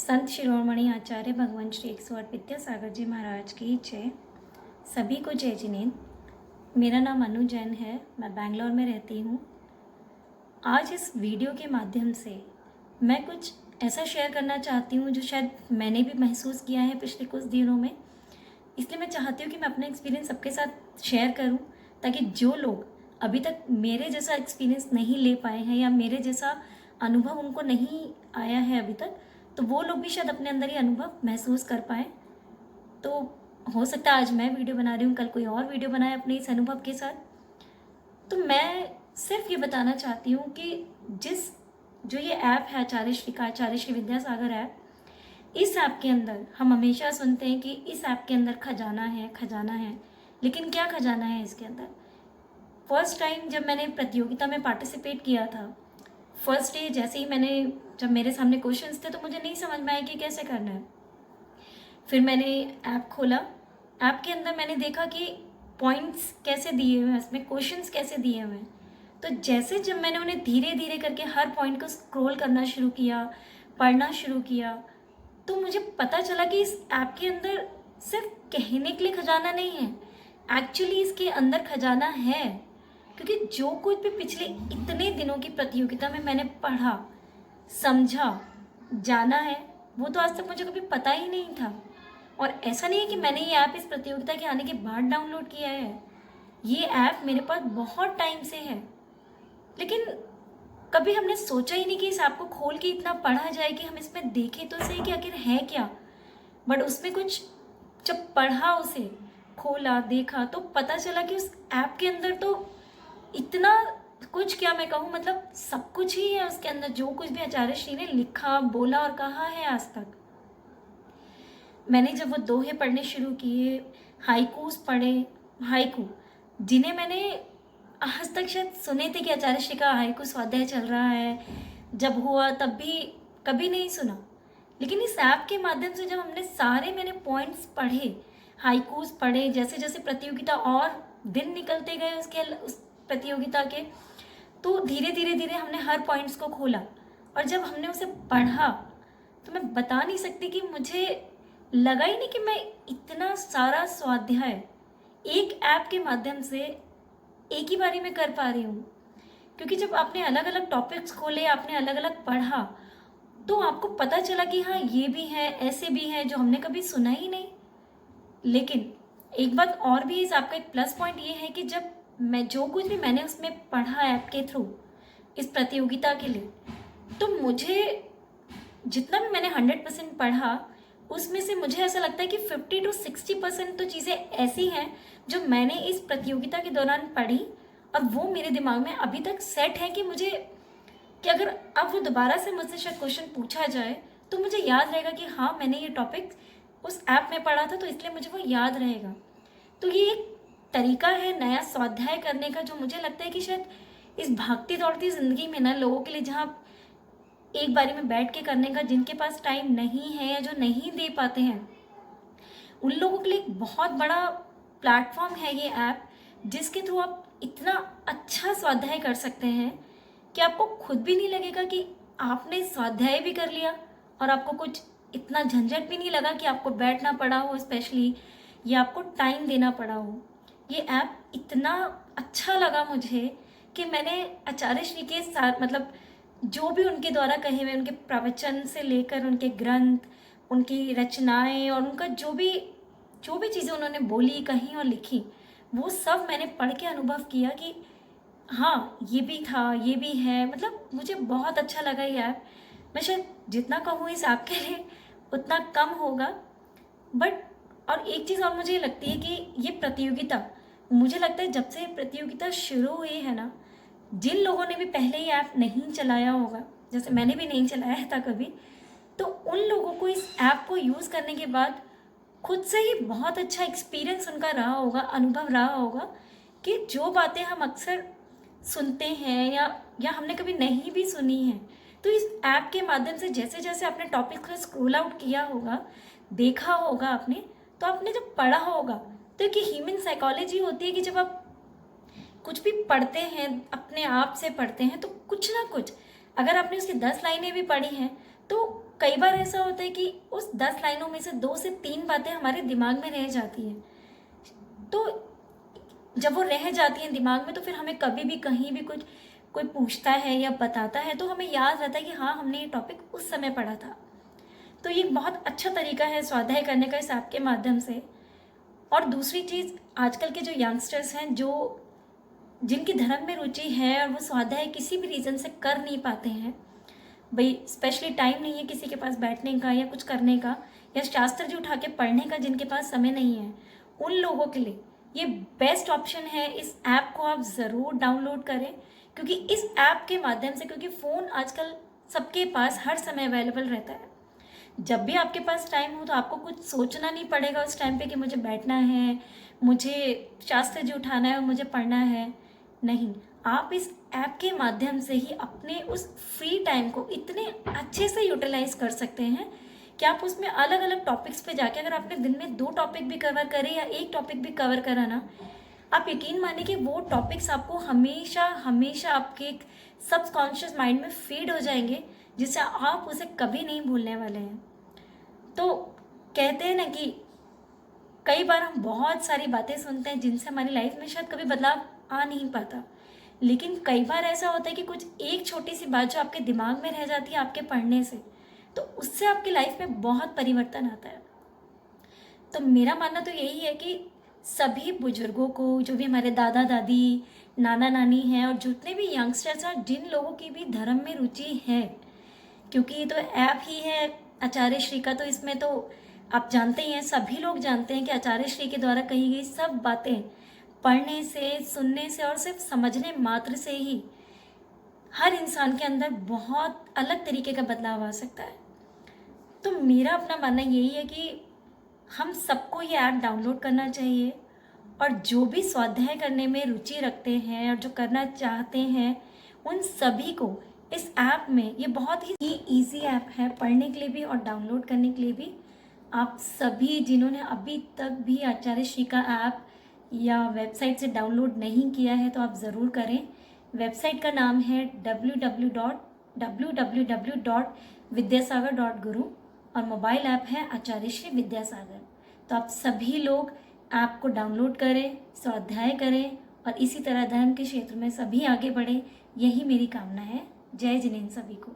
संत शिरोमणि आचार्य भगवान श्री 108 विद्यासागर जी महाराज की जय। सभी को जय जिनेन्द्र। मेरा नाम अनु जैन है, मैं बैंगलोर में रहती हूँ। आज इस वीडियो के माध्यम से मैं कुछ ऐसा शेयर करना चाहती हूँ जो शायद मैंने भी महसूस किया है पिछले कुछ दिनों में। इसलिए मैं चाहती हूँ कि मैं अपना एक्सपीरियंस सबके साथ शेयर करूँ, ताकि जो लोग अभी तक मेरे जैसा एक्सपीरियंस नहीं ले पाए हैं या मेरे जैसा अनुभव उनको नहीं आया है अभी तक, तो वो लोग भी शायद अपने अंदर ये अनुभव महसूस कर पाए। तो हो सकता है आज मैं वीडियो बना रही हूँ, कल कोई और वीडियो बनाए अपने इस अनुभव के साथ। तो मैं सिर्फ ये बताना चाहती हूँ कि जो ये ऐप है आचार्य श्री विद्यासागर ऐप, इस ऐप के अंदर हम हमेशा सुनते हैं कि इस ऐप के अंदर खजाना है, खजाना है। लेकिन क्या खजाना है इसके अंदर? फर्स्ट टाइम जब मैंने प्रतियोगिता में पार्टिसिपेट किया था, फर्स्ट डे जैसे ही जब मेरे सामने क्वेश्चंस थे तो मुझे नहीं समझ में आया कि कैसे करना है। फिर मैंने ऐप खोला। ऐप के अंदर मैंने देखा कि पॉइंट्स कैसे दिए हुए हैं, इसमें क्वेश्चंस कैसे दिए हुए हैं। तो जैसे जब मैंने उन्हें धीरे धीरे करके हर पॉइंट को स्क्रॉल करना शुरू किया, पढ़ना शुरू किया, तो मुझे पता चला कि इस ऐप के अंदर सिर्फ कहने के लिए खजाना नहीं है, एक्चुअली इसके अंदर खजाना है। क्योंकि जो कुछ भी पिछले इतने दिनों की प्रतियोगिता में मैंने पढ़ा, समझा, जाना है, वो तो आज तक मुझे कभी पता ही नहीं था। और ऐसा नहीं है कि मैंने ये ऐप इस प्रतियोगिता के आने के बाद डाउनलोड किया है। ये ऐप मेरे पास बहुत टाइम से है, लेकिन कभी हमने सोचा ही नहीं कि इस ऐप को खोल के इतना पढ़ा जाए कि हम इसमें देखें तो सही कि आखिर है क्या। बट उसमें कुछ जब पढ़ा, उसे खोला, देखा, तो पता चला कि उस ऐप के अंदर तो इतना कुछ, क्या मैं कहूँ, मतलब सब कुछ ही है उसके अंदर। जो कुछ भी आचार्य श्री ने लिखा, बोला और कहा है आज तक। मैंने जब वो दोहे पढ़ने शुरू किए, हाइकूस पढ़े, हाइकू जिन्हें मैंने आज तक शायद सुने थे कि आचार्य श्री का हाइकू स्वाध्याय चल रहा है, जब हुआ तब भी कभी नहीं सुना। लेकिन इस ऐप के माध्यम से जब मैंने पॉइंट्स पढ़े, हाइकूस पढ़े, जैसे जैसे प्रतियोगिता और दिन निकलते गए उस प्रतियोगिता के, तो धीरे धीरे धीरे हमने हर पॉइंट्स को खोला। और जब हमने उसे पढ़ा तो मैं बता नहीं सकती कि मुझे लगा ही नहीं कि मैं इतना सारा स्वाध्याय एक ऐप के माध्यम से एक ही बारी में कर पा रही हूँ। क्योंकि जब आपने अलग अलग टॉपिक्स खोले, आपने अलग अलग पढ़ा, तो आपको पता चला कि हाँ, ये भी है, ऐसे भी है जो हमने कभी सुना ही नहीं। लेकिन एक बात और भी, इस ऐप का एक प्लस पॉइंट ये है कि जब जो कुछ भी मैंने उसमें पढ़ा ऐप के थ्रू इस प्रतियोगिता के लिए, तो मुझे जितना भी मैंने 100% पढ़ा, उसमें से मुझे ऐसा लगता है कि 50 to 60% तो चीज़ें ऐसी हैं जो मैंने इस प्रतियोगिता के दौरान पढ़ी और वो मेरे दिमाग में अभी तक सेट है कि अगर अब वो दोबारा से मुझसे शायद क्वेश्चन पूछा जाए तो मुझे याद रहेगा कि हाँ, मैंने ये टॉपिक उस ऐप में पढ़ा था, तो इसलिए मुझे वो याद रहेगा। तो ये एक तरीका है नया स्वाध्याय करने का, जो मुझे लगता है कि शायद इस भागती दौड़ती ज़िंदगी में ना, लोगों के लिए, जहाँ एक बारी में बैठ के करने का जिनके पास टाइम नहीं है या जो नहीं दे पाते हैं, उन लोगों के लिए एक बहुत बड़ा प्लेटफॉर्म है ये ऐप, जिसके थ्रू आप इतना अच्छा स्वाध्याय कर सकते हैं कि आपको खुद भी नहीं लगेगा कि आपने स्वाध्याय भी कर लिया, और आपको कुछ इतना झंझट भी नहीं लगा कि आपको बैठना पड़ा हो स्पेशली, या आपको टाइम देना पड़ा हो। ये ऐप इतना अच्छा लगा मुझे कि मैंने आचार्य श्री के साथ, मतलब जो भी उनके द्वारा कहे हुए, उनके प्रवचन से लेकर उनके ग्रंथ, उनकी रचनाएं और उनका जो भी चीज़ें उन्होंने बोली, कही और लिखी, वो सब मैंने पढ़ के अनुभव किया कि हाँ, ये भी था, ये भी है। मतलब मुझे बहुत अच्छा लगा ये ऐप। मैं शायद जितना कहूँ इस ऐप के लिए उतना कम होगा। बट और एक चीज़ और मुझे लगती है कि ये प्रतियोगिता, मुझे लगता है जब से प्रतियोगिता शुरू हुई है ना, जिन लोगों ने भी पहले ये ऐप नहीं चलाया होगा, जैसे मैंने भी नहीं चलाया था कभी, तो उन लोगों को इस ऐप को यूज़ करने के बाद खुद से ही बहुत अच्छा एक्सपीरियंस उनका रहा होगा, अनुभव रहा होगा कि जो बातें हम अक्सर सुनते हैं या हमने कभी नहीं भी सुनी हैं, तो इस ऐप के माध्यम से जैसे जैसे आपने टॉपिक को स्क्रॉल आउट किया होगा, देखा होगा आपने, तो आपने जब पढ़ा होगा, तो एक ह्यूमन साइकोलॉजी होती है कि जब आप कुछ भी पढ़ते हैं, अपने आप से पढ़ते हैं, तो कुछ ना कुछ, अगर आपने उसकी 10 लाइनें भी पढ़ी हैं, तो कई बार ऐसा होता है कि उस 10 लाइनों में से 2 से 3 बातें हमारे दिमाग में रह जाती हैं। तो जब वो रह जाती हैं दिमाग में, तो फिर हमें कभी भी कहीं भी कुछ कोई पूछता है या बताता है तो हमें याद रहता है कि हाँ, हमने ये टॉपिक उस समय पढ़ा था। तो ये एक बहुत अच्छा तरीका है स्वाध्याय करने का इस ऐप के माध्यम से। और दूसरी चीज़, आजकल के जो यंगस्टर्स हैं, जो जिनकी धर्म में रुचि है और वो स्वाध्याय किसी भी रीज़न से कर नहीं पाते हैं, भाई स्पेशली टाइम नहीं है किसी के पास बैठने का या कुछ करने का, या शास्त्र जी उठा के पढ़ने का जिनके पास समय नहीं है, उन लोगों के लिए ये बेस्ट ऑप्शन है। इस ऐप को आप ज़रूर डाउनलोड करें, क्योंकि इस ऐप के माध्यम से, क्योंकि फ़ोन आजकल सबके पास हर समय अवेलेबल रहता है, जब भी आपके पास टाइम हो तो आपको कुछ सोचना नहीं पड़ेगा उस टाइम पे कि मुझे बैठना है, मुझे शास्त्र जी उठाना है और मुझे पढ़ना है। नहीं, आप इस ऐप के माध्यम से ही अपने उस फ्री टाइम को इतने अच्छे से यूटिलाइज कर सकते हैं कि आप उसमें अलग अलग टॉपिक्स पे जाके, अगर आपने दिन में 2 टॉपिक भी कवर करे या 1 टॉपिक भी कवर करा ना, आप यकीन मानिए कि वो टॉपिक्स आपको हमेशा हमेशा आपके सबकॉन्शियस माइंड में फीड हो जाएंगे, जिससे आप उसे कभी नहीं भूलने वाले हैं। तो कहते हैं ना कि कई बार हम बहुत सारी बातें सुनते हैं जिनसे हमारी लाइफ में शायद कभी बदलाव आ नहीं पाता, लेकिन कई बार ऐसा होता है कि कुछ एक छोटी सी बात जो आपके दिमाग में रह जाती है आपके पढ़ने से, तो उससे आपकी लाइफ में बहुत परिवर्तन आता है। तो मेरा मानना तो यही है कि सभी बुजुर्गों को, जो भी हमारे दादा दादी, नाना नानी हैं, और जितने भी यंगस्टर्स हैं, जिन लोगों की भी धर्म में रुचि है, क्योंकि ये तो ऐप ही है आचार्य श्री का, तो इसमें तो आप जानते ही हैं, सभी लोग जानते हैं कि आचार्य श्री के द्वारा कही गई सब बातें पढ़ने से, सुनने से और सिर्फ समझने मात्र से ही हर इंसान के अंदर बहुत अलग तरीके का बदलाव आ सकता है। तो मेरा अपना मानना यही है कि हम सबको ये ऐप डाउनलोड करना चाहिए, और जो भी स्वाध्याय करने में रुचि रखते हैं और जो करना चाहते हैं, उन सभी को इस ऐप में, ये बहुत ही इजी ऐप है पढ़ने के लिए भी और डाउनलोड करने के लिए भी। आप सभी जिन्होंने अभी तक भी आचार्य श्री का ऐप या वेबसाइट से डाउनलोड नहीं किया है तो आप ज़रूर करें। वेबसाइट का नाम है www.vidyasagar.guru और मोबाइल ऐप है आचार्य श्री विद्यासागर। तो आप सभी लोग ऐप को डाउनलोड करें, स्वाध्याय करें और इसी तरह धर्म के क्षेत्र में सभी आगे बढ़ें, यही मेरी कामना है। जय जिनेन्द्र सभी को।